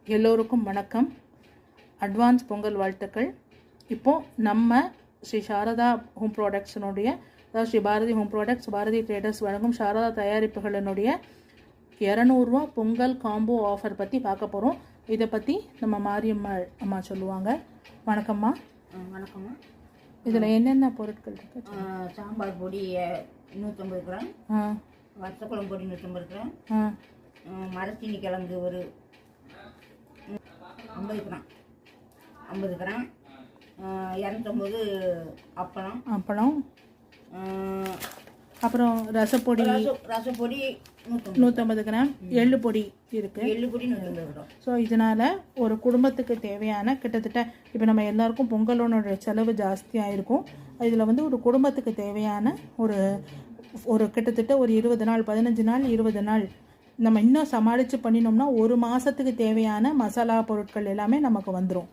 எல்லோருக்கும் வணக்கம். அட்வான்ஸ் பொங்கல் வாழ்த்துக்கள். இப்போது நம்ம ஸ்ரீ சாரதா ஹோம் ப்ராடக்ட்ஸினுடைய, அதாவது Shri Bharathi home products, Bharathi traders வழங்கும் சாரதா தயாரிப்புகளினுடைய 200 ரூபா பொங்கல் காம்போ ஆஃபர் பற்றி பார்க்க போகிறோம். இதை பற்றி நம்ம மாரியம்மா அம்மா சொல்லுவாங்க. வணக்கம்மா. வணக்கம்மா. இதில் என்னென்ன பொருட்கள் இருக்குது? சாம்பார் பொடி 150 கிராம், வத்தக்குழம்பு பொடி 150 கிராம், மரச்சீனி கிழங்கு ஒரு 50 கிராம், 50 கிராம், 250 அப்பளம், அப்புறம் ரசப்பொடி 150 கிராம், எள்ளு பொடி இருக்குது. 150 கிராம். ஸோ இதனால் ஒரு குடும்பத்துக்கு தேவையான கிட்டத்தட்ட இப்போ நம்ம எல்லாருக்கும் பொங்கலோட செலவு ஜாஸ்தியாக இருக்கும். இதில் வந்து ஒரு குடும்பத்துக்கு தேவையான ஒரு கிட்டத்தட்ட ஒரு 20 நாள், 15 நாள், 20 நாள் நம்ம இன்னும் சமாளித்து பண்ணினோம்னா ஒரு மாதத்துக்கு தேவையான மசாலா பொருட்கள் எல்லாமே நமக்கு வந்துடும்.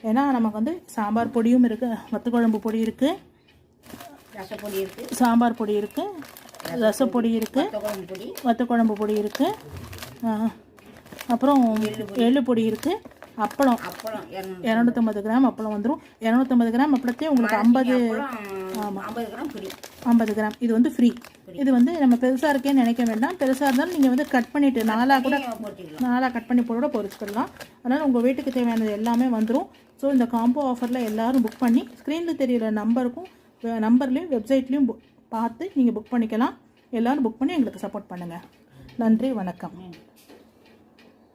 ஏன்னா நமக்கு வந்து சாம்பார் பொடியும் இருக்குது, வத்தக்குழம்பு பொடி இருக்குது, சாம்பார் பொடி இருக்குது, ரசப்பொடி இருக்குது, வத்தக்குழம்பு பொடி இருக்குது, அப்புறம் எள்ளு பொடி இருக்குது, அப்பளம் 250 கிராம் அப்பளம் வந்துடும். 250 கிராம் அப்பளத்தையும் உங்களுக்கு 50 கிராம் இது வந்து ஃப்ரீ. இது வந்து நம்ம பெருசாக இருக்கேன்னு நினைக்க வேண்டாம். பெருசாக இருந்தாலும் நீங்கள் வந்து கட் பண்ணிவிட்டு நாலாக கட் பண்ணி போட பொறிச்சுக்கலாம். அதனால் உங்கள் வீட்டுக்கு தேவையானது எல்லாமே வந்துடும். ஸோ இந்த காம்போ ஆஃபரில் எல்லோரும் புக் பண்ணி ஸ்க்ரீனில் தெரிகிற நம்பர்லேயும் வெப்சைட்லேயும் பார்த்து நீங்கள் புக் பண்ணிக்கலாம். எல்லோரும் புக் பண்ணி எங்களுக்கு சப்போர்ட் பண்ணுங்கள். நன்றி, வணக்கம்.